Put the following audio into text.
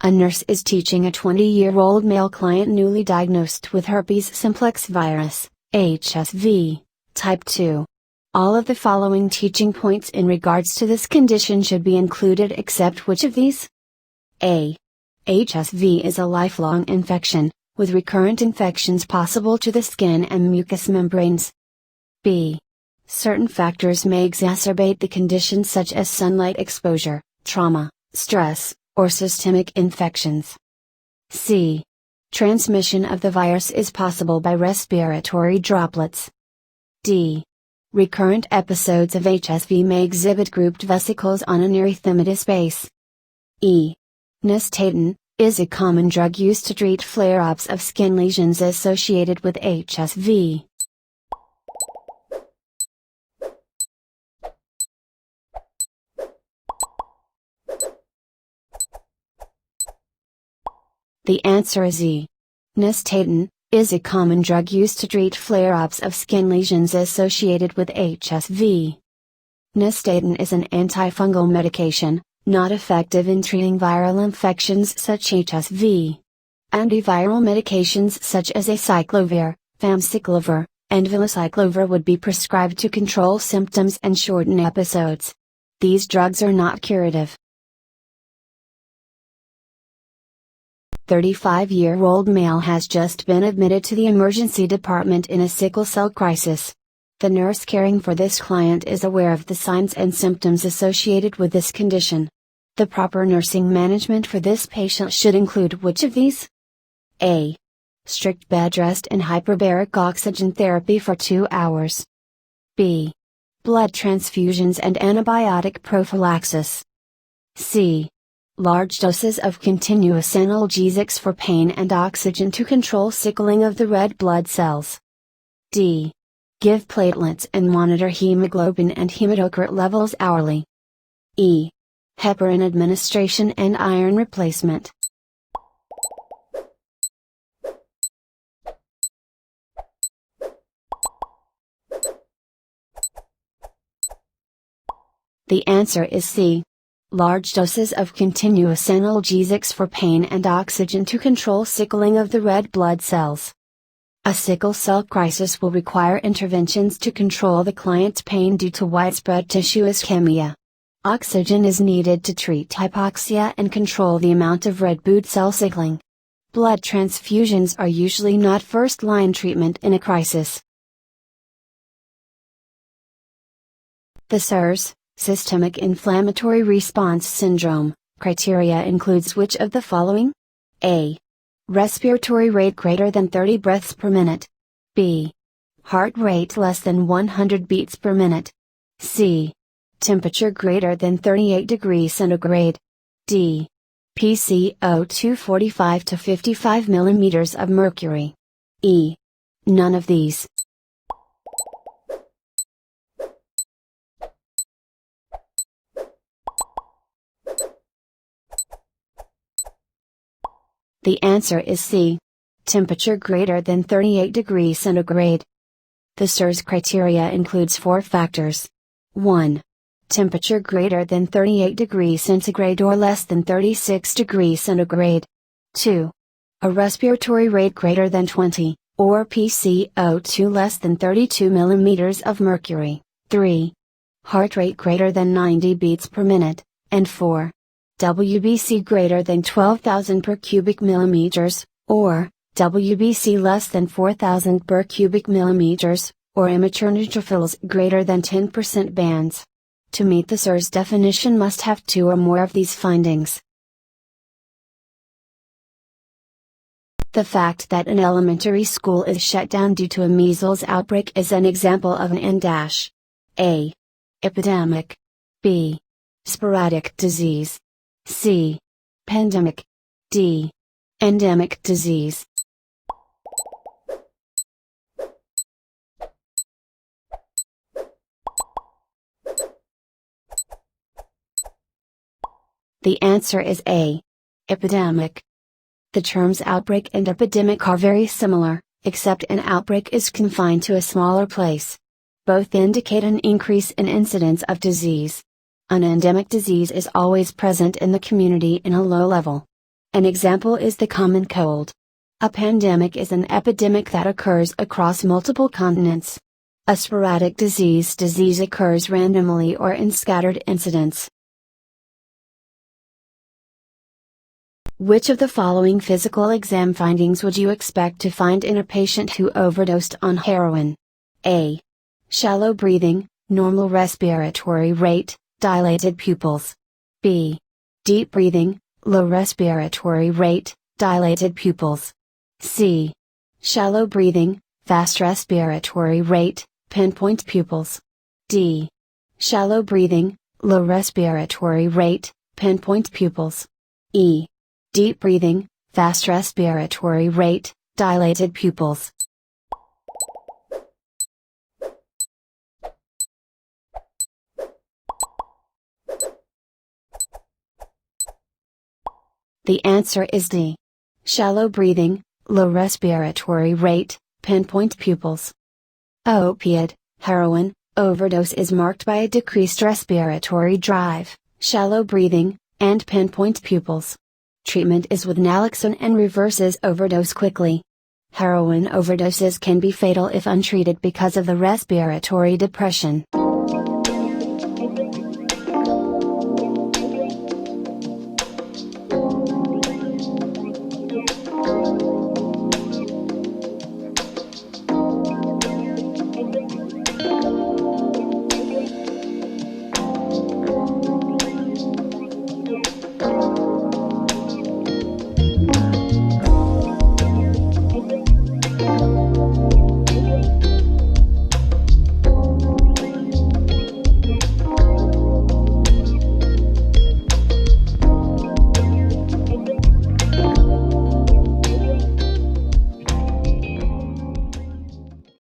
A nurse is teaching a 20-year-old male client newly diagnosed with herpes simplex virus, HSV, type 2. All of the following teaching points in regards to this condition should be included except which of these? A. HSV is a lifelong infection, with recurrent infections possible to the skin and mucous membranes. B. Certain factors may exacerbate the condition such as sunlight exposure, trauma, stress, or systemic infections. C. Transmission of the virus is possible by respiratory droplets. D. Recurrent episodes of HSV may exhibit grouped vesicles on an erythematous base. E. Nystatin is a common drug used to treat flare-ups of skin lesions associated with HSV. The answer is E. Nystatin is a common drug used to treat flare-ups of skin lesions associated with HSV. Nystatin is an antifungal medication, not effective in treating viral infections such as HSV. Antiviral medications such as acyclovir, famciclovir, and valacyclovir would be prescribed to control symptoms and shorten episodes. These drugs are not curative. 35-year-old male has just been admitted to the emergency department in a sickle cell crisis. The nurse caring for this client is aware of the signs and symptoms associated with this condition. The proper nursing management for this patient should include which of these? A. Strict bed rest and hyperbaric oxygen therapy for 2 hours. B. Blood transfusions and antibiotic prophylaxis. C. Large doses of continuous analgesics for pain and oxygen to control sickling of the red blood cells. D. Give platelets and monitor hemoglobin and hematocrit levels hourly. E. Heparin administration and iron replacement. The answer is C. Large doses of continuous analgesics for pain and oxygen to control sickling of the red blood cells. A sickle cell crisis will require interventions to control the client's pain due to widespread tissue ischemia. Oxygen is needed to treat hypoxia and control the amount of red blood cell sickling. Blood transfusions are usually not first-line treatment in a crisis. The SIRS, Systemic Inflammatory Response Syndrome, criteria includes which of the following? A. Respiratory rate greater than 30 breaths per minute. B. Heart rate less than 100 beats per minute. C. Temperature greater than 38 degrees centigrade. D. PCO2 45 to 55 millimeters of mercury. E. None of these. The answer is C. Temperature greater than 38 degrees centigrade. The SIRS criteria includes 4 factors. 1. Temperature greater than 38 degrees centigrade or less than 36 degrees centigrade. 2. A respiratory rate greater than 20, or PCO2 less than 32 millimeters of mercury. 3. Heart rate greater than 90 beats per minute. And 4. WBC greater than 12,000 per cubic millimeters, or WBC less than 4,000 per cubic millimeters, or immature neutrophils greater than 10% bands. To meet the SIRS definition must have 2 or more of these findings. The fact that an elementary school is shut down due to a measles outbreak is an example of an N-A. Epidemic. B. Sporadic disease. C. Pandemic. D. Endemic disease. The answer is A. Epidemic. The terms outbreak and epidemic are very similar, except an outbreak is confined to a smaller place. Both indicate an increase in incidence of disease. An endemic disease is always present in the community in a low level. An example is the common cold. A pandemic is an epidemic that occurs across multiple continents. A sporadic disease occurs randomly or in scattered incidents. Which of the following physical exam findings would you expect to find in a patient who overdosed on heroin? A. Shallow breathing, normal respiratory rate, dilated pupils. B. Deep breathing, low respiratory rate, dilated pupils. C. Shallow breathing, fast respiratory rate, pinpoint pupils. D. Shallow breathing, low respiratory rate, pinpoint pupils. E. Deep breathing, fast respiratory rate, dilated pupils. The answer is D. Shallow breathing, low respiratory rate, pinpoint pupils. Opiate, heroin, overdose is marked by a decreased respiratory drive, shallow breathing, and pinpoint pupils. Treatment is with naloxone and reverses overdose quickly. Heroin overdoses can be fatal if untreated because of the respiratory depression.